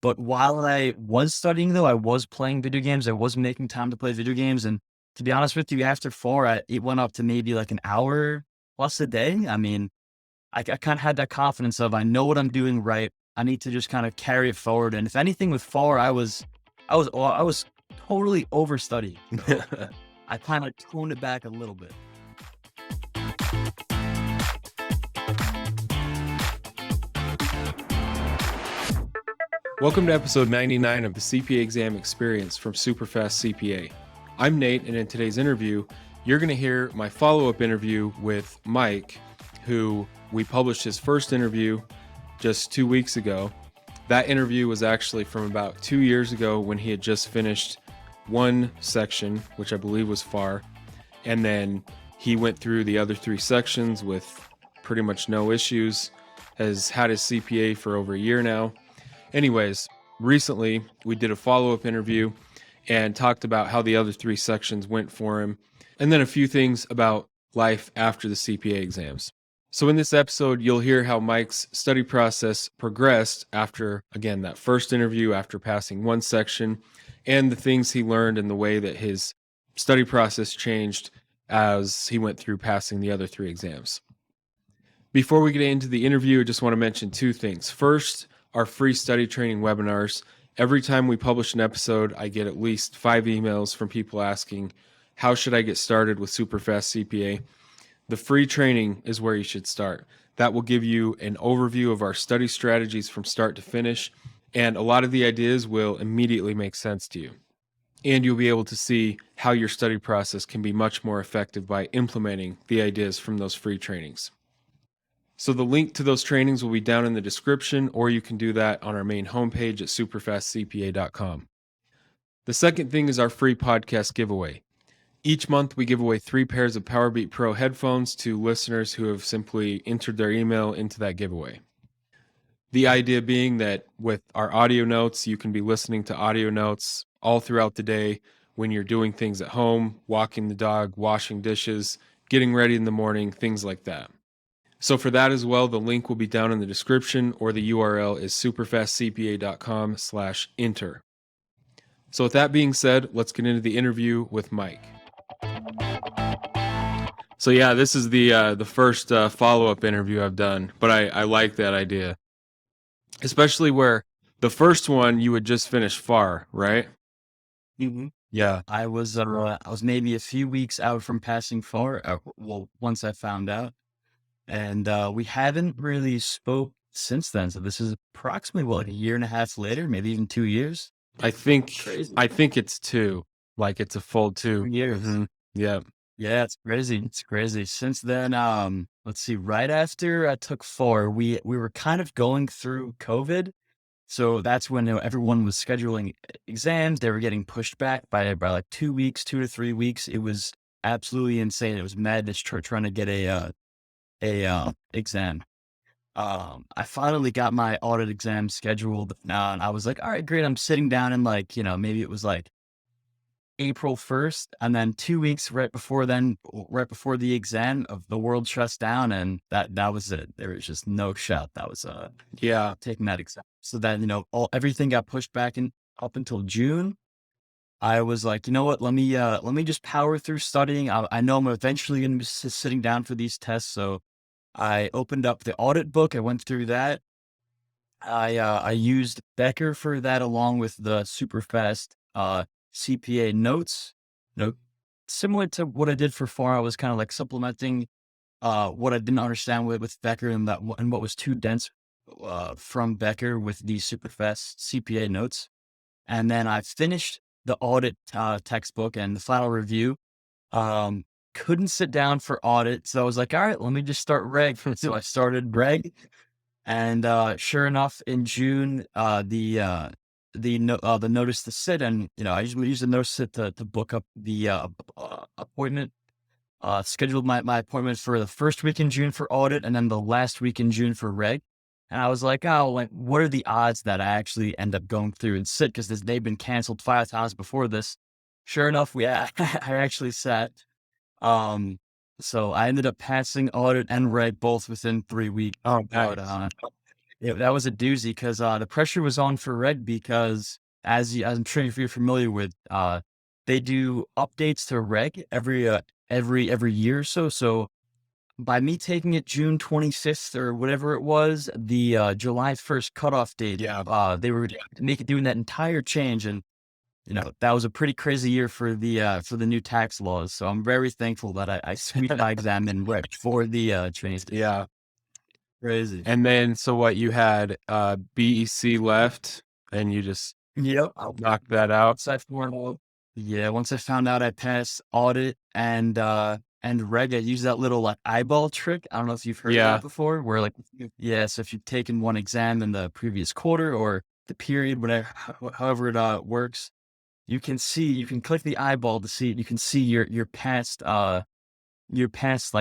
But while I was studying though, I was playing video games. I was making time to play video games. And to be honest with you, after 4, it went up to maybe like an hour plus a day. I mean, I kind of had that confidence of I know what I'm doing right. I need to just kind of carry it forward. And if anything with 4, I was totally overstudying. So I kind of toned it back a little bit. Welcome to episode 99 of the CPA exam experience from Superfast CPA. I'm Nate, and in today's interview, you're going to hear my follow-up interview with Mike, who we published his first interview just 2 weeks ago. That interview was actually from about 2 years ago when he had just finished one section, which I believe was FAR, and then he went through the other 3 sections with pretty much no issues, has had his CPA for over a year now. Anyways, recently we did a follow-up interview and talked about how the other 3 sections went for him, and then a few things about life after the CPA exams. So in this episode, you'll hear how Mike's study process progressed after, again, that first interview, after passing one section, and the things he learned and the way that his study process changed as he went through passing the other 3 exams. Before we get into the interview, I just want to mention 2 things. First, our free study training webinars. Every time we publish an episode, I get at least 5 emails from people asking, how should I get started with Superfast CPA? The free training is where you should start. That will give you an overview of our study strategies from start to finish, and a lot of the ideas will immediately make sense to you. And you'll be able to see how your study process can be much more effective by implementing the ideas from those free trainings. So the link to those trainings will be down in the description, or you can do that on our main homepage at superfastcpa.com. The second thing is our free podcast giveaway. Each month we give away 3 pairs of Powerbeat Pro headphones to listeners who have simply entered their email into that giveaway. The idea being that with our audio notes, you can be listening to audio notes all throughout the day when you're doing things at home, walking the dog, washing dishes, getting ready in the morning, things like that. So for that as well, the link will be down in the description, or the URL is superfastcpa.com/enter. So with that being said, let's get into the interview with Mike. So yeah, this is the first follow-up interview I've done, but I like that idea. Especially where the first one you would just finish FAR, right? Mhm. Yeah. I was maybe a few weeks out from passing 4. Well, once I found out. And we haven't really spoke since then. So this is approximately what, a year and a half later, maybe even 2 years. I think Crazy. it's 2. Like it's a full 2. 2 years. Yeah. Yeah, it's crazy. It's crazy. Since then, let's see, right after I took 4, we were kind of going through COVID. So that's when everyone was scheduling exams. They were getting pushed back by like 2 weeks, 2 to 3 weeks. It was absolutely insane. It was madness trying to get a exam. I finally got my audit exam scheduled now, and I was like, all right, great. I'm sitting down in like, maybe it was like April 1st. And then 2 weeks right before the exam, of the world shuts down, and that was it. There was just no shot. That was Yeah. taking that exam. So then, everything got pushed back in up until June. I was like, you know what? Let me just power through studying. I know I'm eventually going to be sitting down for these tests. So I opened up the audit book. I went through that. I used Becker for that, along with the Superfast CPA notes. No, similar to what I did for FAR. I was kind of like supplementing what I didn't understand with Becker, and what was too dense from Becker with the Superfast CPA notes. And then I finished the audit textbook and the final review. Um, couldn't sit down for audit, so I was like, all right, let me just start reg. So I started reg, and sure enough, in June, the notice to sit, and I usually use the notice to sit to book up the appointment. Scheduled my appointment for the first week in June for audit, and then the last week in June for reg. And I was like, oh, like, what are the odds that I actually end up going through and sit? Because they've been canceled 5 times before this. Sure enough, I actually sat. So I ended up passing audit and reg both within 3 weeks. Oh, But nice. Yeah, that was a doozy because the pressure was on for Reg because as I'm sure if you're familiar with, they do updates to Reg every year or so. So by me taking it June 25th or whatever it was, the July 1st cutoff date, Yeah. they were doing that entire change, and that was a pretty crazy year for the new tax laws. So I'm very thankful that I squeezed my exam in Reg for the change. Yeah. Crazy. And then, so what, you had BEC left and you just Yep. knocked that out? Once I found out I passed audit and reg, I used that little like eyeball trick. I don't know if you've heard of Yeah. that before, where like so if you've taken one exam in the previous quarter or the period, whatever, however it works, you can click the eyeball to see, you can see your past I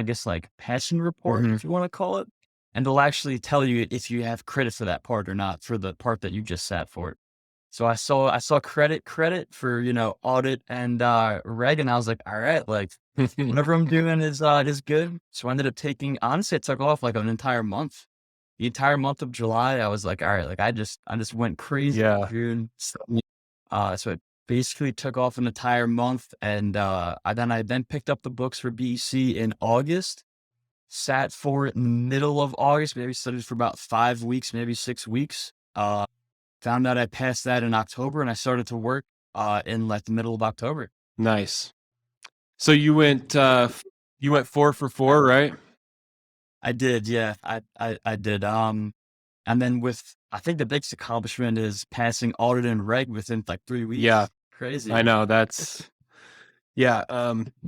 guess like passing report, Mhm. if you want to call it, and it'll actually tell you if you have credit for that part or not for the part that you just sat for. So I saw credit for, audit and reg, and I was like, all right, like whatever I'm doing is good. So I ended up taking, honestly, it took off like an entire month. The entire month of July, I was like, all right, like I just went crazy in Yeah. June. So it basically took off an entire month, and I then picked up the books for BEC in August, sat for it in the middle of August, maybe studied for about 5 weeks, maybe 6 weeks. Found out I passed that in October, and I started to work in like the middle of October. Nice. So you went 4 for 4, right? I did, yeah, I did. And then I think the biggest accomplishment is passing audit and reg within like 3 weeks. Yeah. Crazy. I know, that's yeah,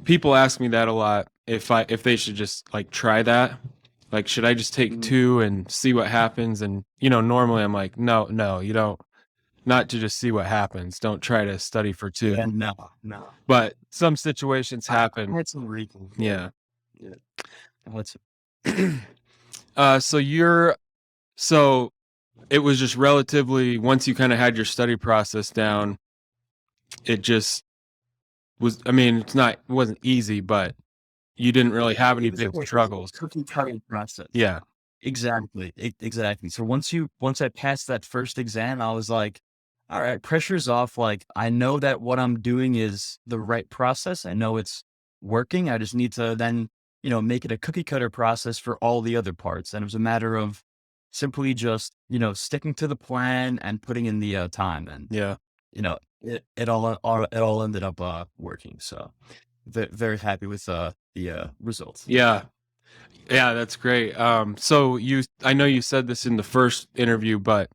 people ask me that a lot, if they should just like try that. Like, should I just take 2 and see what happens? And normally I'm like, no, you don't, not to just see what happens. Don't try to study for 2. Yeah, no. But some situations I happen. had some recall. Yeah. Yeah. What's So it was just relatively, once you kind of had your study process down, it just was, I mean, it wasn't easy, but you didn't really have any big struggles. cookie cutter process. Yeah. Exactly. Exactly. So once I passed that first exam, I was like, all right, pressure's off. Like I know that what I'm doing is the right process. I know it's working. I just need to then, make it a cookie cutter process for all the other parts. And it was a matter of simply just, sticking to the plan and putting in the time. And, Yeah. it all ended up working. So very happy with the results. Yeah. Yeah, that's great. So I know you said this in the first interview, but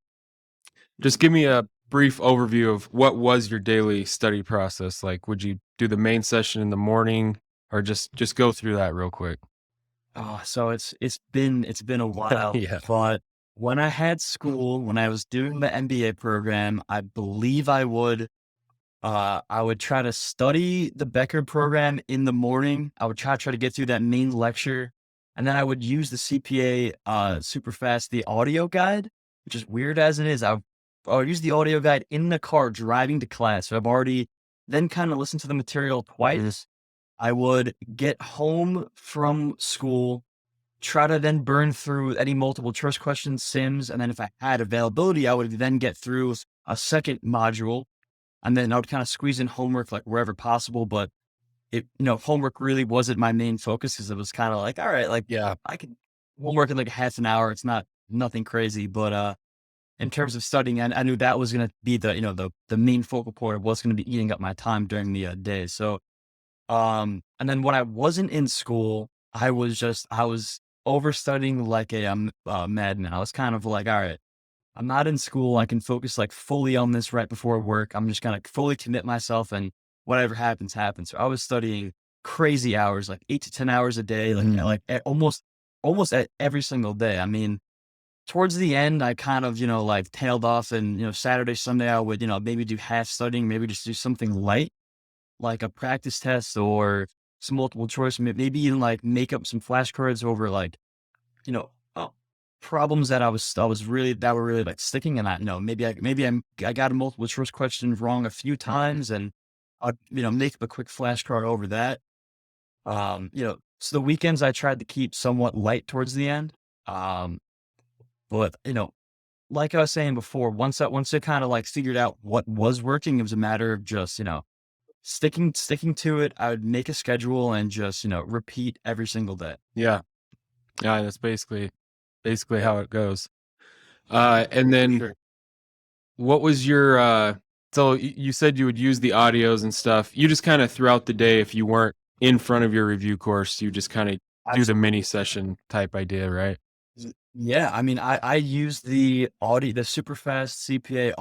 just give me a brief overview of what was your daily study process. Like, would you do the main session in the morning, or just go through that real quick? Oh, so it's been a while. Yeah. But when I had school, when I was doing the MBA program, I believe I would try to study the Becker program in the morning. I would try to get through that main lecture, and then I would use the CPA super fast, the audio guide, which is weird as it is. I would use the audio guide in the car driving to class. So I've already then kind of listened to the material twice. I would get home from school, try to then burn through any multiple choice questions, Sims, and then if I had availability, I would then get through a second module, and then I would kind of squeeze in homework like wherever possible. But homework really wasn't my main focus because it was kind of like, all right, like Yeah. I could homework in like half an hour. It's not nothing crazy, but in terms of studying, I knew that was going to be the main focal point of what's going to be eating up my time during the day. So and then when I wasn't in school, I was overstudying like a madman. I was kind of like, all right, I'm not in school. I can focus like fully on this right before work. I'm just gonna fully commit myself, and whatever happens, happens. So I was studying crazy hours, like 8 to 10 hours a day, almost at every single day. I mean, towards the end, I kind of, like tailed off, and, Saturday, Sunday, I would, maybe do half studying, maybe just do something light, like a practice test or some multiple choice, maybe even like make up some flashcards over like, you know, uh, problems that that were really like sticking. And I got a multiple choice question wrong a few times, and I'd, make up a quick flashcard over that. So the weekends I tried to keep somewhat light towards the end. But like I was saying before, once I kind of like figured out what was working, it was a matter of just, sticking to it. I would make a schedule and just, repeat every single day. Yeah. Yeah, that's basically how it goes. And then Sure. what was your so you said you would use the audios and stuff. You just kind of throughout the day, if you weren't in front of your review course, you just kind of do the mini session type idea, right? Yeah, I mean, I use the Superfast CPA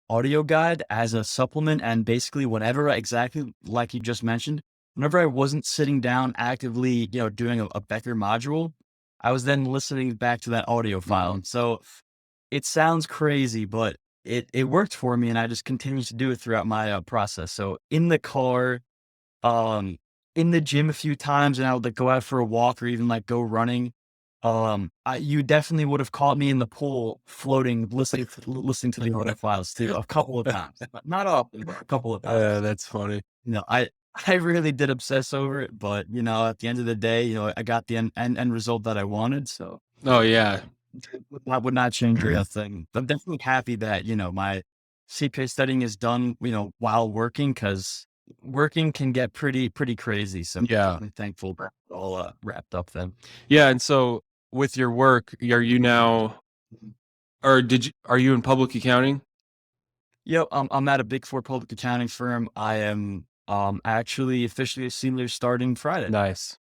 audio guide as a supplement, and basically whenever exactly like you just mentioned, whenever I wasn't sitting down actively, doing a Becker module, I was then listening back to that audio file. And so it sounds crazy, but it worked for me, and I just continued to do it throughout my process. So in the car, um, in the gym a few times, and I would like go out for a walk or even like go running. You definitely would have caught me in the pool floating, listening to the audio files too, a couple of times, not often, but a couple of times. That's funny. I really did obsess over it, but at the end of the day, I got the end result that I wanted. So Oh yeah. I would not change a thing. I'm definitely happy that, my CPA studying is done, while working, because working can get pretty crazy. So I'm Yeah. definitely thankful that it's all wrapped up then. Yeah. And so with your work, are you now or are you in public accounting? Yep, I'm at a Big Four public accounting firm. I am actually officially a senior starting Friday. Nice.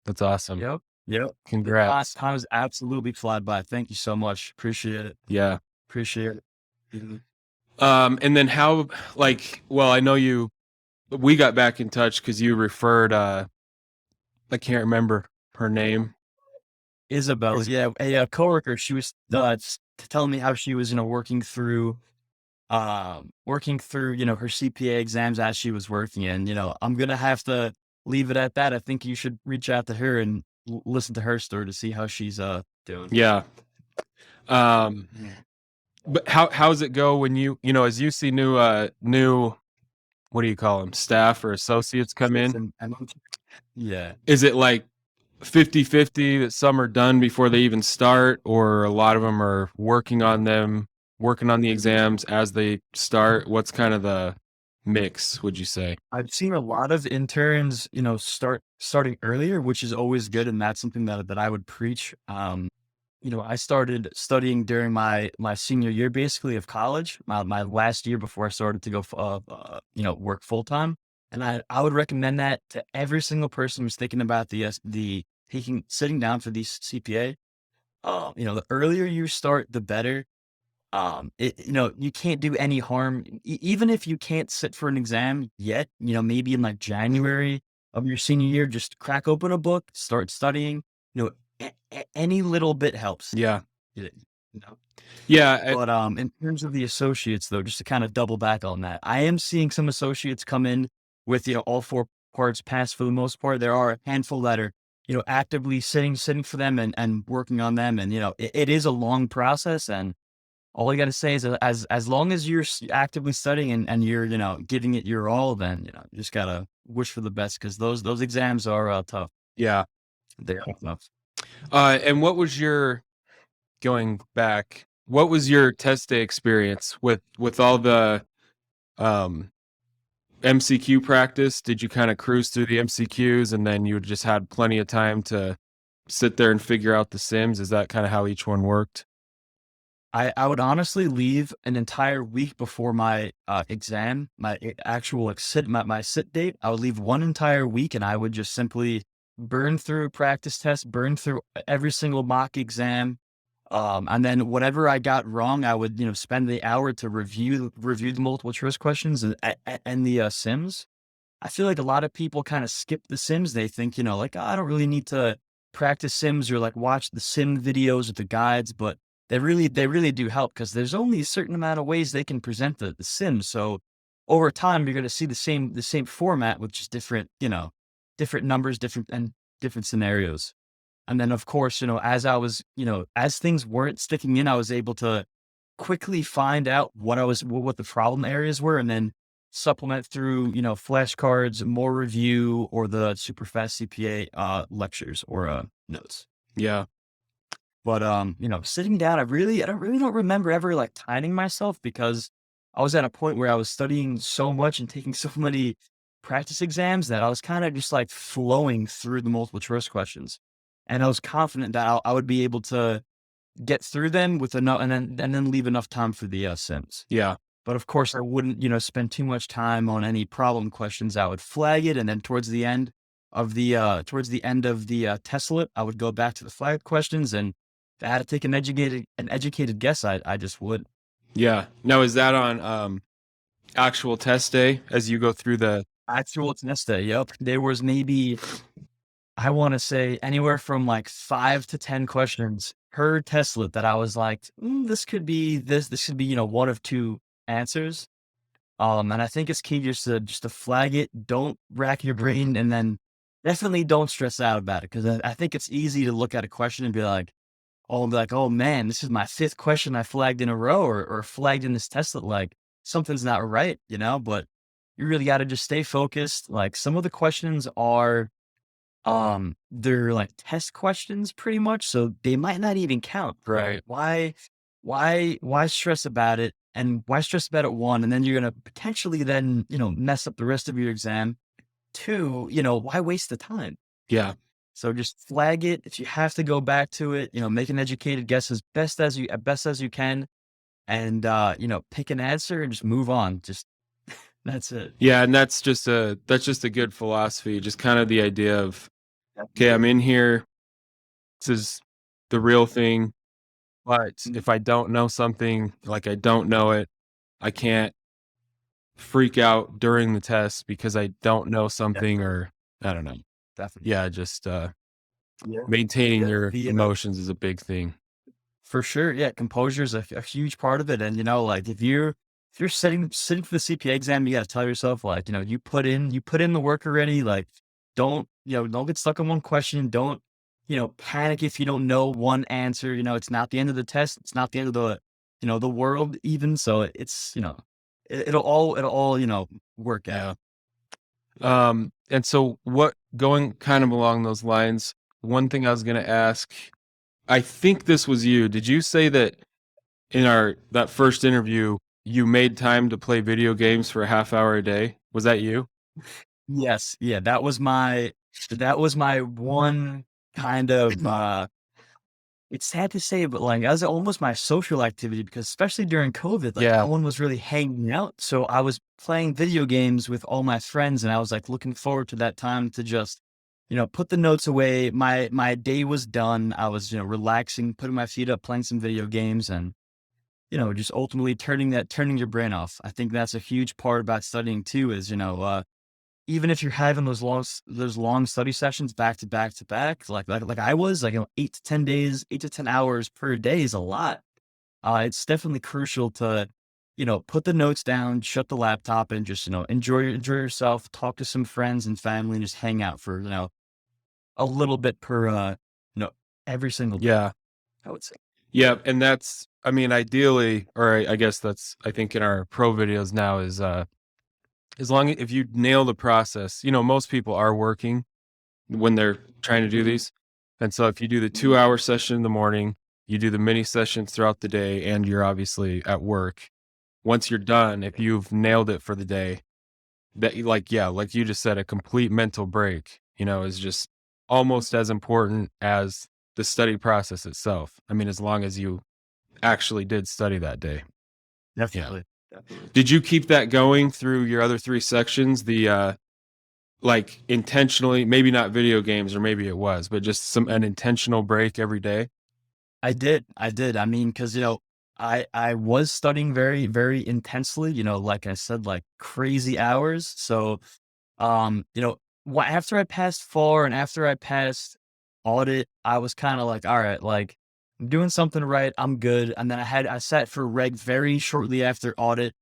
That's awesome. Yep. Yep. Congrats. Time has absolutely flied by. Thank you so much. Appreciate it. Yeah. Appreciate it. Mhm. And then how well, I know we got back in touch because you referred I can't remember her name. Isabel, yeah, a coworker. She was telling me how she was, working through, her CPA exams as she was working. And I'm gonna have to leave it at that. I think you should reach out to her and listen to her story to see how she's doing. Yeah. But how's it go when as you see new what do you call them, staff or associates come in? Yeah. Is it like 50-50 that some are done before they even start, or a lot of them are working on the exams as they start? What's kind of the mix, would you say? I've seen a lot of interns, starting earlier, which is always good, and that's something that I would preach. I started studying during my senior year, basically, of college, my last year before I started to go, work full time. And I would recommend that to every single person who's thinking about the sitting down for these CPA. The earlier you start, the better. You can't do any harm, even if you can't sit for an exam yet, maybe in like January of your senior year, just crack open a book, start studying, any little bit helps. Yeah. You know? Yeah. But in terms of the associates, though, just to kind of double back on that, I am seeing some associates come in with all four parts passed for the most part. There are a handful that are actively sitting for them and working on them, and it is a long process. And all you got to say is as long as you're actively studying and you're giving it your all, then you just gotta wish for the best, because those exams are tough. Yeah. They're tough. And what was your test day experience with all the MCQ practice? Did you kind of cruise through the MCQs and then you just had plenty of time to sit there and figure out the sims? Is that kind of how each one worked? I would honestly leave an entire week before my exam, my actual my sit date. I would leave one entire week, and I would just simply burn through practice tests, burn through every single mock exam. And then whatever I got wrong, I would, spend the hour to review the multiple choice questions and the sims. I feel like a lot of people kind of skip the sims. They think, like, "Oh, I don't really need to practice sims or like watch the sim videos or the guides," but they really do help, because there's only a certain amount of ways they can present the sims. So over time, you're going to see the same format with just different, different numbers, different scenarios. And then, of course, as I was, as things weren't sticking in, I was able to quickly find out what the problem areas were, and then supplement through, flashcards, more review, or the super fast CPA lectures or notes. Yeah. But, sitting down, I don't remember ever, like, timing myself because I was at a point where I was studying so much and taking so many practice exams that I was kinda just, like, flowing through the multiple choice questions. And I was confident that I would be able to get through them with enough and then leave enough time for the, Sims. Yeah. But, of course, I wouldn't, spend too much time on any problem questions. I would flag it, and then towards the end of the, testlet, I would go back to the flagged questions, and if I had to take an educated guess, I just would. Yeah. Now, is that on actual test day as you go through the? Actual test day, yep. There was maybe, I wanna say anywhere from, like, 5 to 10 questions per testlet that I was like, this could be this could be, one of 2 answers." And I think it's key just to flag it, don't rack your brain, and then definitely don't stress out about it, 'cause I think it's easy to look at a question and be like, "Oh, man, this is my 5th question I flagged in a row or flagged in this testlet, like, something's not right," but you really gotta just stay focused. Like, some of the questions are, they're like test questions pretty much, so they might not even count. Right. Why stress about it? And why stress about it, one, and then you're gonna potentially then, mess up the rest of your exam. Two, why waste the time? Yeah. So just flag it. If you have to go back to it, make an educated guess as best as you can, and pick an answer and just move on. Just that's it. Yeah, and that's just a good philosophy. Just kind of the idea of, okay, I'm in here. This is the real thing. But if I don't know something, like I don't know it, I can't freak out during the test because I don't know something, or I don't know. Definitely. Yeah, just Yeah. maintaining Yeah. your emotions is a big thing. For sure, yeah, composure is a huge part of it, and, like, if you're sitting for the CPA exam, you gotta tell yourself, like, you put in the work already, like, don't get stuck on one question, don't, panic if you don't know one answer. It's not the end of the test, it's not the end of the world even, so it'll all, work out. And so what going kind of along those lines, one thing I was gonna ask, I think this was you. Did you say that in our that first interview, you made time to play video games for a half hour a day? Was that you? Yes, yeah, that was my one kind of, it's sad to say, but, like, that was almost my social activity because especially during COVID, like, no Yeah. one was really hanging out, so I was playing video games with all my friends, and I was, like, looking forward to that time to just, put the notes away. My day was done. I was, relaxing, putting my feet up, playing some video games, and, just ultimately turning your brain off. I think that's a huge part about studying too is, even if you're having those long study sessions back to back to back, like I was, like, 8 to 10 days, 8 to 10 hours per day is a lot. It's definitely crucial to, put the notes down, shut the laptop, and just, enjoy yourself, talk to some friends and family, and just hang out for, a little bit per, you know, every single day, Yeah. I would say. Yeah, and that's, I mean, ideally, or I guess that's, I think in our pro videos now is, as long if you nail the process, most people are working when they're trying to do Mhm. these. And so if you do the 2-hour session in the morning, you do the mini sessions throughout the day, and you're obviously at work. Once you're done, if you've nailed it for the day, that you like, yeah, like you just said, a complete mental break, is just almost as important as the study process itself. I mean, as long as you actually did study that day. Yeah. Definitely, definitely. Did you keep that going through your other 3 sections? The, like, intentionally, maybe not video games, or maybe it was, but just an intentional break every day? I did. I mean, because I was studying very, very intensely, like I said, like, crazy hours, so, after I passed 4 and after I passed audit, I was kinda like, "Alright, like, I'm doing something right, I'm good," and then I sat for reg very shortly after audit,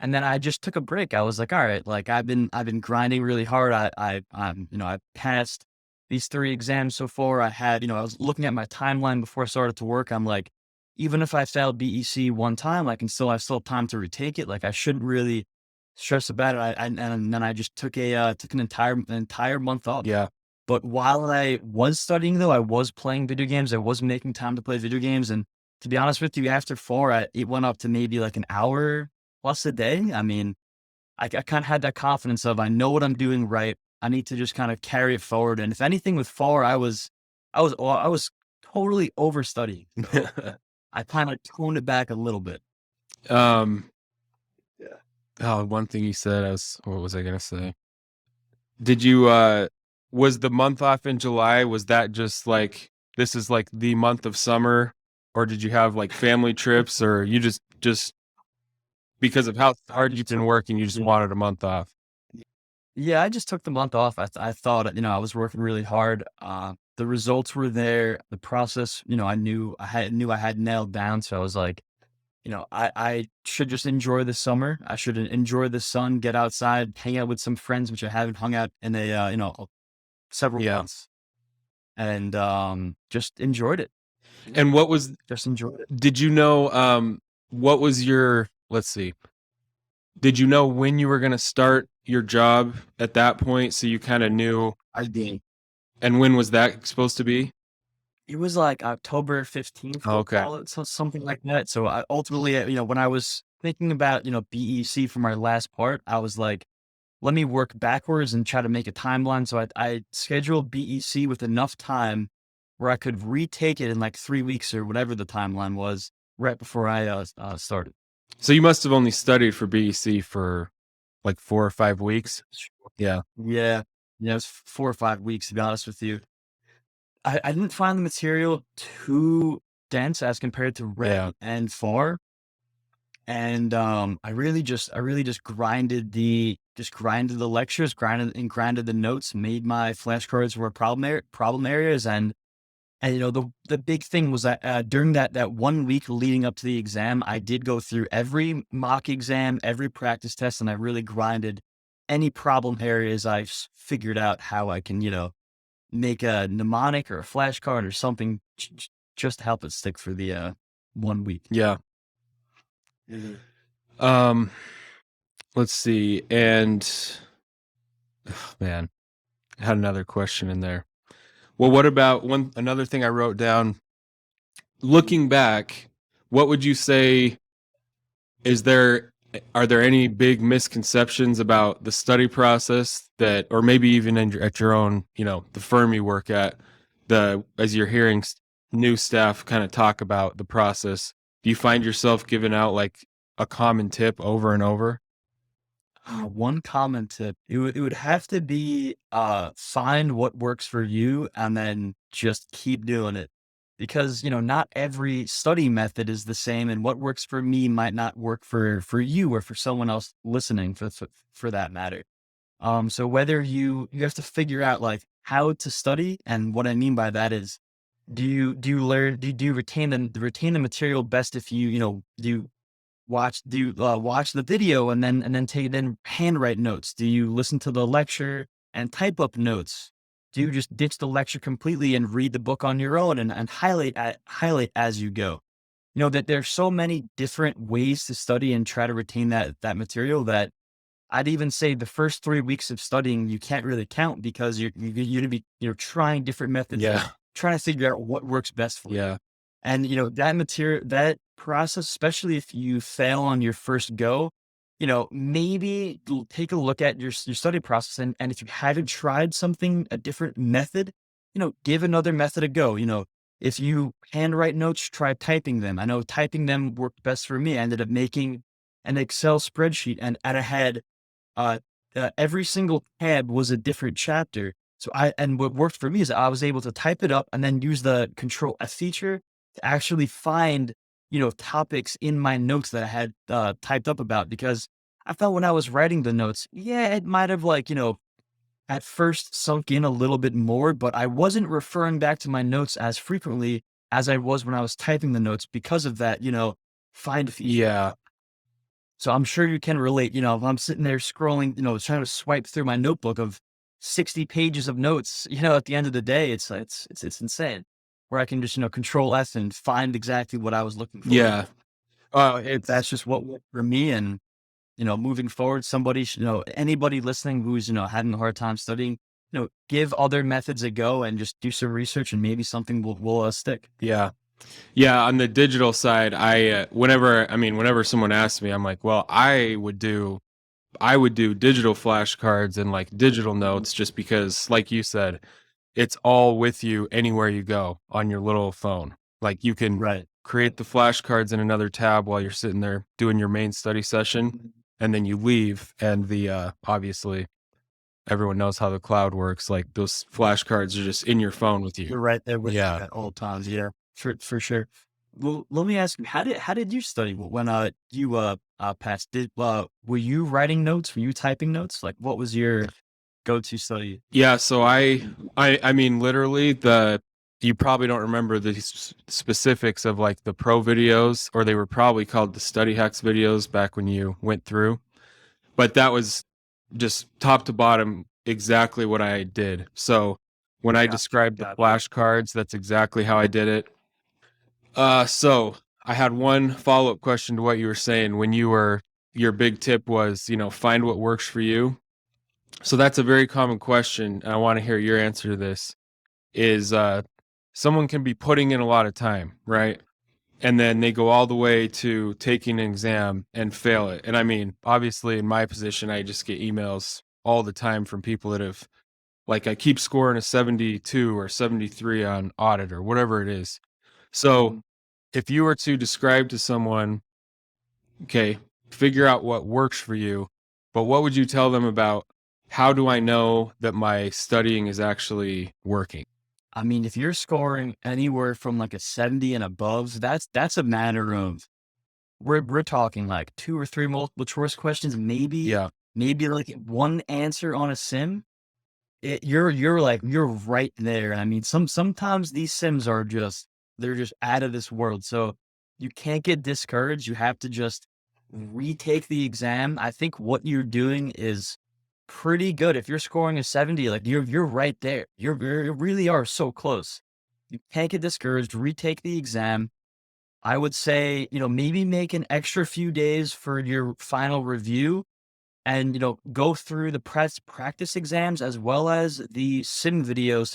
and then I just took a break. I was like, "Alright, like, I've been grinding really hard. I passed these 3 exams so far. I was looking at my timeline before I started to work. I'm like, even if I failed BEC one time, I still have time to retake it. Like, I shouldn't really stress about it. And then I just took an entire month off. Yeah. But while I was studying, though, I was playing video games. I was making time to play video games. And to be honest with you, after 4, it went up to maybe like an hour plus a day. I mean, I kind of had that confidence of I know what I'm doing right. I need to just kind of carry it forward. And if anything, with 4, I was totally overstudying. So I kind of toned it back a little bit. um, Yeah. oh, one thing you said, what was I gonna say? Did you, was the month off in July, was that just like, this is like the month of summer, or did you have like family trips, or you just because of how hard you've been working, you just Yeah. wanted a month off? Yeah, I just took the month off. I thought, I was working really hard. The results were there. The process, I had nailed down. So I was like, I should just enjoy the summer. I should enjoy the sun, get outside, hang out with some friends, which I haven't hung out in several Yeah. months, and just enjoyed it. And what was Just enjoyed it. did you know, what was your let's see. Did you know when you were gonna start your job at that point, so you kinda knew, I did. and when was that supposed to be? It was like October 15th, we'll Okay. call it, so something like that. So I ultimately, when I was thinking about, BEC for my last part, I was like, let me work backwards and try to make a timeline. So I scheduled BEC with enough time where I could retake it in like 3 weeks or whatever the timeline was right before I started. So you must have only studied for BEC for like 4 or 5 weeks? Yeah. Yeah. Yeah, it was 4 or 5 weeks, to be honest with you. I didn't find the material too dense as compared to Yeah. Red and Far. And I really just grinded the lectures, grinded the notes, made my flashcards were problem areas. And the big thing was that during that 1 week leading up to the exam, I did go through every mock exam, every practice test, and I really grinded any problem areas. Figured out how I can make a mnemonic or a flashcard or something just to help it stick for the 1 week. Yeah. Mhm. Um, let's see, and man, I had another question in there. Well, what about another thing I wrote down, looking back, what would you say, is there are there any big misconceptions about the study process that, or maybe even at your own, the firm you work at, as you're hearing new staff kind of talk about the process, do you find yourself giving out like a common tip over and over? One common tip, it would have to be find what works for you and then just keep doing it. Because, not every study method is the same, and what works for me might not work for you or for someone else listening for that matter. So whether you have to figure out like how to study, and what I mean by that is, do you learn do you retain the material best if watch the video and then handwrite notes? Do you listen to the lecture and type up notes? Do you just ditch the lecture completely and read the book on your own and highlight as you go? That there's so many different ways to study and try to retain that material, that I'd even say the first 3 weeks of studying you can't really count, because you're gonna be trying different methods and Yeah. trying to figure out what works best for you. Yeah. And, that process, especially if you fail on your first go, maybe take a look at your study process. And if you haven't tried a different method, give another method a go. If you handwrite notes, try typing them. I know typing them worked best for me. I ended up making an Excel spreadsheet, and I had uh, every single tab was a different chapter. And what worked for me is I was able to type it up and then use the Control F feature to actually find, topics in my notes that I had typed up about. Because I felt when I was writing the notes, yeah, it might have like, at first sunk in a little bit more, but I wasn't referring back to my notes as frequently as I was when I was typing the notes because of that, find feature. Yeah. So I'm sure you can relate. If I'm sitting there scrolling, trying to swipe through my notebook of 60 pages of notes, at the end of the day, it's insane. Where I can just, Control S and find exactly what I was looking for. Yeah. That's just what worked for me. And, moving forward, anybody listening who's, having a hard time studying, give other methods a go and just do some research and maybe something will stick. Yeah. Yeah, on the digital side, whenever someone asks me, I'm like, well, I would do digital flashcards and like digital notes just because, like you said, it's all with you anywhere you go on your little phone. Like you can Right. create the flashcards in another tab while you're sitting there doing your main study session, and then you leave. And obviously everyone knows how the cloud works. Like those flashcards are just in your phone with you. You're right there with you Yeah. at all times. Yeah, for sure. Well, let me ask you, how did you study when you passed? Were you writing notes? Were you typing notes? Like, what was your go-to study? Yeah, so I mean literally you probably don't remember the specifics of like the pro videos, or they were probably called the study hacks videos back when you went through. But that was just top to bottom exactly what I did. So when I described the flashcards, that's exactly how I did it. So I had one follow-up question to what you were saying when your big tip was, find what works for you. So that's a very common question, and I want to hear your answer to this. Is someone can be putting in a lot of time, right? And then they go all the way to taking an exam and fail it. And I mean, obviously, in my position, I just get emails all the time from people that have, like, I keep scoring a 72 or 73 on audit or whatever it is. So if you were to describe to someone, okay, figure out what works for you, but what would you tell them about how do I know that my studying is actually working? I mean, if you're scoring anywhere from like a 70 and above, that's a matter of we're talking like two or three multiple choice questions, Yeah. maybe like one answer on a sim. You're right there. I mean, sometimes these sims are they're just out of this world. So you can't get discouraged. You have to just retake the exam. I think what you're doing is pretty good. If you're scoring a 70, like you're right there. You really are so close. You can't get discouraged. Retake the exam. I would say, maybe make an extra few days for your final review and, go through the practice exams as well as the sim videos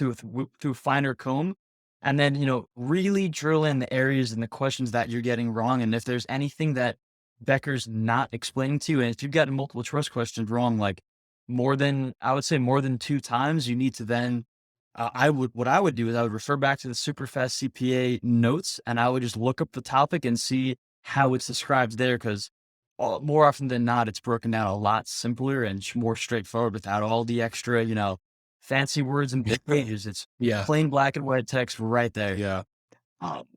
through finer comb. And then, really drill in the areas and the questions that you're getting wrong. And if there's anything that Becker's not explaining to you, and if you've gotten multiple choice questions wrong, like I would say more than two times, you need to then what I would do is I would refer back to the Superfast CPA notes and I would just look up the topic and see how it's described there. Cause more often than not, it's broken down a lot simpler and more straightforward without all the extra, fancy words and big pages. It's Yeah. plain black and white text right there. Yeah.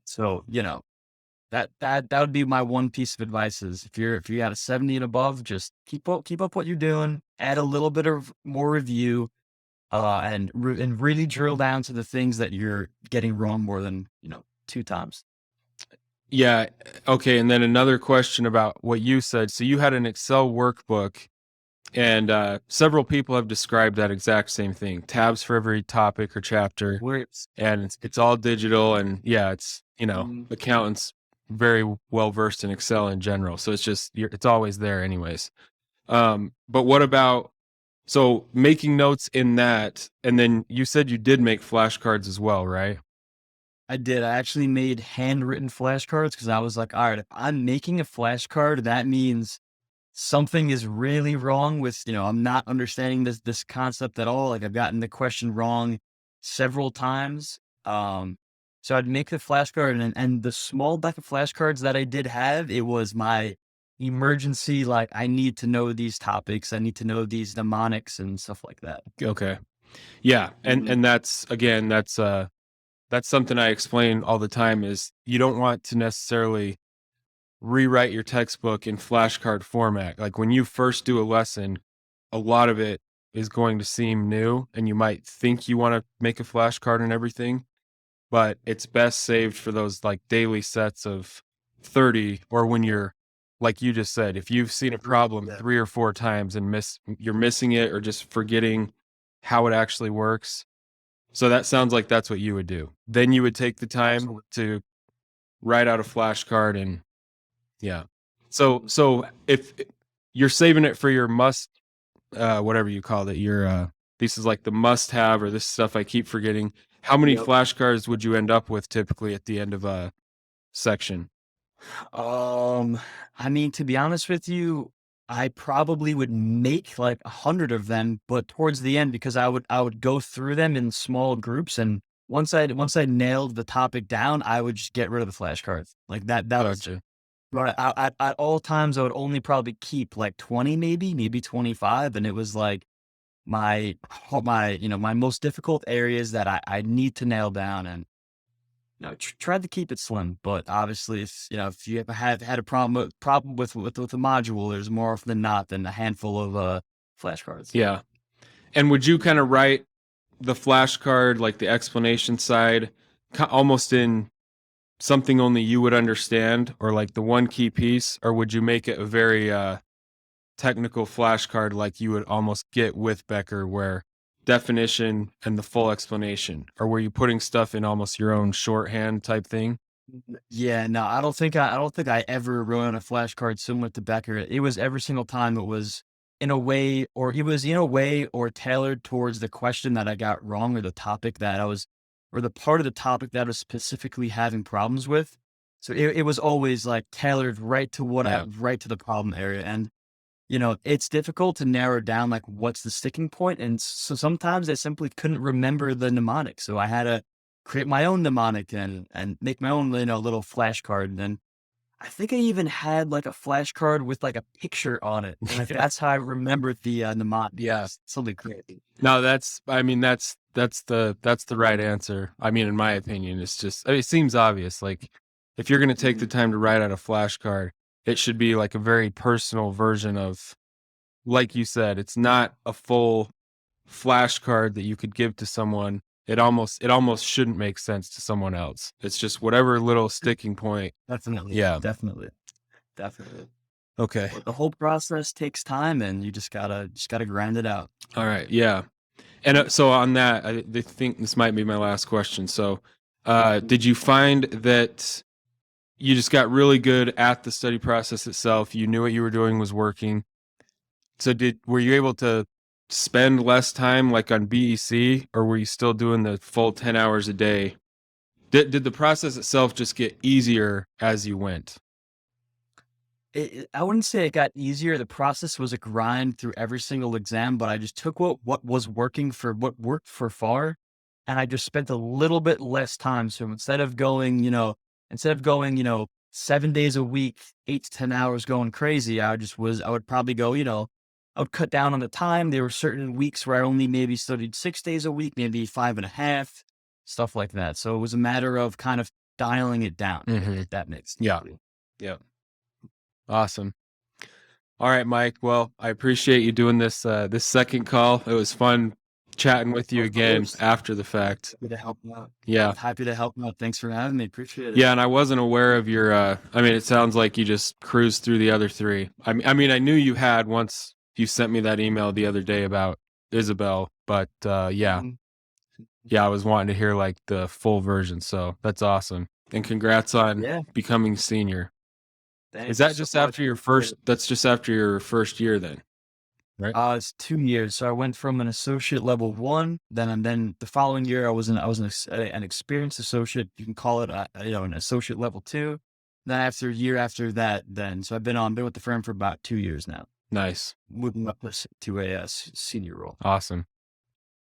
So, that would be my one piece of advice is if you got a 70 and above, just keep up what you're doing, add a little bit of more review, and really drill down to the things that you're getting wrong more than, two times. Yeah. Okay. And then another question about what you said. So you had an Excel workbook, and several people have described that exact same thing: tabs for every topic or chapter, Where it's and it's all digital. And yeah, it's, accountants very well versed in Excel in general. So it's just, it's always there anyways. But what about, so making notes in that, and then you said you did make flashcards as well, right? I did. I actually made handwritten flashcards because I was like, all right, if I'm making a flashcard, that means something is really wrong with, I'm not understanding this concept at all. Like I've gotten the question wrong several times. So I'd make the flashcard and the small deck of flashcards that I did have, it was my emergency, like I need to know these topics. I need to know these mnemonics and stuff like that. Okay. Yeah. And that's, again, that's something I explain all the time is you don't want to necessarily rewrite your textbook in flashcard format. Like when you first do a lesson, a lot of it is going to seem new and you might think you want to make a flashcard and everything, but it's best saved for those like daily sets of 30, or when you're, like you just said, if you've seen a problem Yeah. 3 or 4 times and you're missing it or just forgetting how it actually works. So that sounds like that's what you would do. Then you would take the time Absolutely. to write out a flashcard. And yeah. So if you're saving it for your whatever you call it, your this is like the must have, or this stuff I keep forgetting. How many Yep. flashcards would you end up with typically at the end of a section? I mean, to be honest with you, I probably would make like 100 of them, but towards the end, because I would go through them in small groups, and once I nailed the topic down, I would just get rid of the flashcards. Like that was. Gotcha. But at all times, I would only probably keep like 20, maybe 25, and it was like my most difficult areas that I need to nail down, and tried to keep it slim. But obviously, if you ever have had a problem with the module, there's more often than not than a handful of flashcards. Yeah. And would you kind of write the flashcard, like the explanation side, almost in something only you would understand, or like the one key piece, or would you make it a very technical flashcard like you would almost get with Becker, where definition and the full explanation, or were you putting stuff in almost your own shorthand type thing? Yeah, no, I don't think I ever wrote on a flashcard similar to Becker. It was every single time it was in a way or tailored towards the question that I got wrong, or the topic that I was or the part of the topic that I was specifically having problems with. So it was always like tailored Yeah. right to the problem area. And it's difficult to narrow down like what's the sticking point. And so sometimes I simply couldn't remember the mnemonic. So I had to create my own mnemonic and make my own, little flashcard. And then I think I even had like a flashcard with like a picture on it. And that's how I remembered the mnemonic. Yeah. Something crazy. No, I mean, that's the right answer. I mean, in my opinion, it's just, it seems obvious. Like, if you're going to take the time to write out a flashcard, it should be like a very personal version of, like you said, it's not a full flashcard that you could give to someone. It almost shouldn't make sense to someone else. It's just whatever little sticking point. Definitely. Yeah. Definitely. Okay. But the whole process takes time, and you just gotta grind it out. All right. Yeah. And so on that, I think this might be my last question. So, did you find that you just got really good at the study process itself? You knew what you were doing was working. So were you able to spend less time like on BEC, or were you still doing the full 10 hours a day? Did the process itself just get easier as you went? I wouldn't say it got easier. The process was a grind through every single exam, but I just took what was working for what worked for FAR, and I just spent a little bit less time. So instead of going 7 days a week, 8 to 10 hours going crazy, I would probably go, I would cut down on the time. There were certain weeks where I only maybe studied 6 days a week, maybe 5.5, stuff like that. So it was a matter of kind of dialing it down, if that makes sense. Yeah. Yeah. Awesome. All right, Mike. Well, I appreciate you doing this second call. It was fun chatting with you Of again course. after the fact. Happy to help out. Yeah. Happy to help out. Thanks for having me. Appreciate it. Yeah, and I wasn't aware of your I mean, it sounds like you just cruised through the other three. I knew you had once you sent me that email the other day about Isabel, but yeah. Mhm. Yeah, I was wanting to hear like the full version, so that's awesome. And congrats on Yeah. becoming senior. Thank Is you that so just much. after your Appreciate first that's just after your first year then? Right? It's 2 years. So I went from an associate level 1, then the following year I was an experienced associate. You can call it an associate level 2. Then after a year after that, so I've been with the firm for about 2 years now, Nice. moving up to a senior role. Awesome.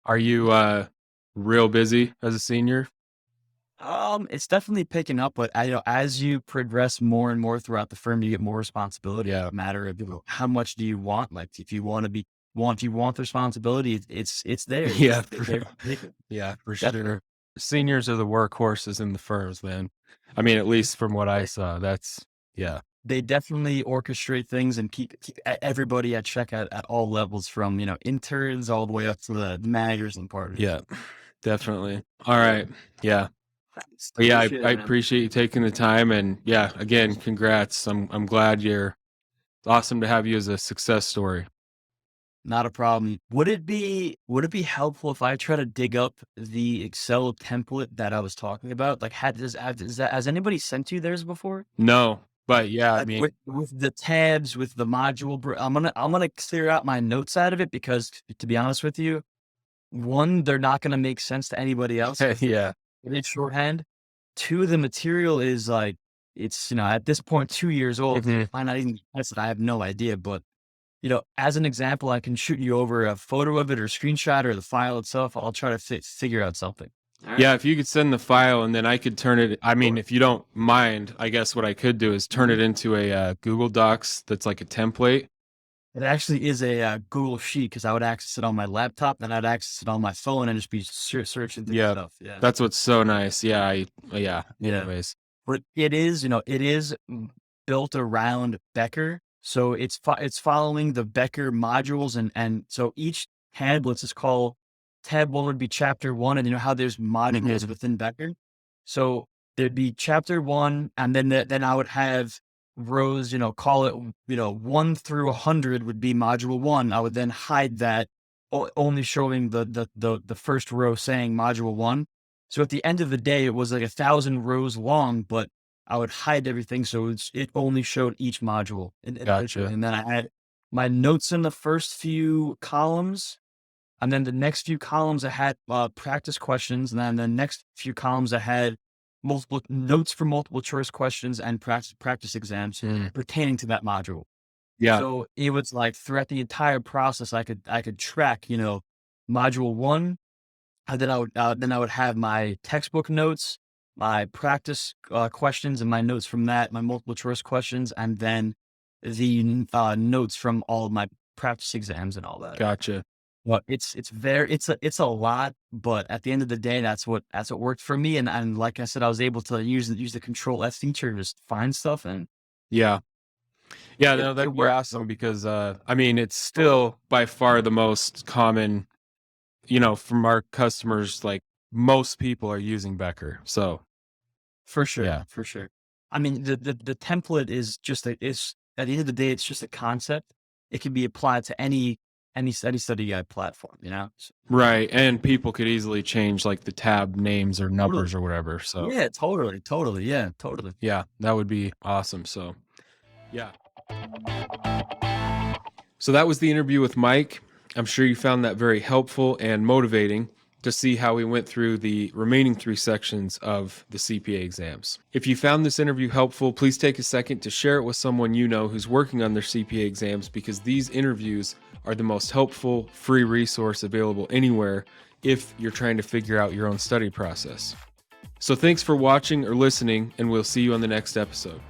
Are you real busy as a senior? It's definitely picking up, but as you progress more and more throughout the firm, you get more responsibility. Yeah. It's a matter of how much do you want? Like, if you want the responsibility, it's there. Yeah, It's there. Yeah, for Definitely. sure. Seniors are the workhorses in the firms, man. I mean, at least from what I saw, that's yeah. They definitely orchestrate things and keep everybody at check at all levels, from interns all the way up to the managers and partners. Yeah, definitely. All right. Yeah. Thanks. But yeah, Appreciate I it, man. appreciate you taking the time, and yeah, again, congrats. I'm glad it's awesome to have you as a success story. Not a problem. Would it be helpful if I try to dig up the Excel template that I was talking about? Like, has anybody sent you theirs before? No, but yeah, I Like, mean, with the tabs, with the module, I'm gonna clear out my notes out of it, because to be honest with you, one, they're not going to make sense to anybody else. Yeah. It's shorthand. Two, the material is like, it's, at this point, 2 years old. Mhm. Why not even test it? I have no idea. But, as an example, I can shoot you over a photo of it or screenshot or the file itself. I'll try to figure out something. Yeah, if you could send the file and then I could turn it. I mean, if you don't mind, I guess what I could do is turn it into a Google Docs that's like a template. It actually is a Google Sheet because I would access it on my laptop, then I'd access it on my phone and just be searching through Yeah, stuff. Yeah. that's what's so nice. Yeah, yeah. Yeah. Anyways, But it is, built around Becker. So it's following the Becker modules. And so each tab, let's just call tab 1 would be chapter 1. And you know how there's modules within Becker? So there'd be chapter 1, and then I would have rows, call it, 1 through 100 would be module 1. I would then hide that, only showing the first row saying module 1. So at the end of the day, it was like 1,000 rows long, but I would hide everything. So it only showed each module. Gotcha. And then I had my notes in the first few columns. And then the next few columns I had practice questions. And then the next few columns I had multiple notes for multiple choice questions and practice exams pertaining to that module. Yeah. So it was like throughout the entire process, I could track, module 1. And then I would have my textbook notes, my practice questions, and my notes from that, my multiple choice questions, and then the notes from all of my practice exams and all that. Gotcha. Well, it's a lot, but at the end of the day, that's what worked for me. And like I said, I was able to use the Control F feature to just find stuff. And Yeah. No, that'd be awesome because I mean, it's still by far the most common, from our customers. Like most people are using Becker, so for sure, Yeah. for sure. I mean, the template is just is at the end of the day, it's just a concept. It can be applied to any study guide platform, So, right. And people could easily change like the tab names or numbers or whatever. So yeah, totally, yeah, totally. yeah, that would be awesome. So yeah. So that was the interview with Mike. I'm sure you found that very helpful and motivating to see how we went through the remaining 3 sections of the CPA exams. If you found this interview helpful, please take a second to share it with someone you know who's working on their CPA exams, because these interviews are the most helpful free resource available anywhere if you're trying to figure out your own study process. So thanks for watching or listening, and we'll see you on the next episode.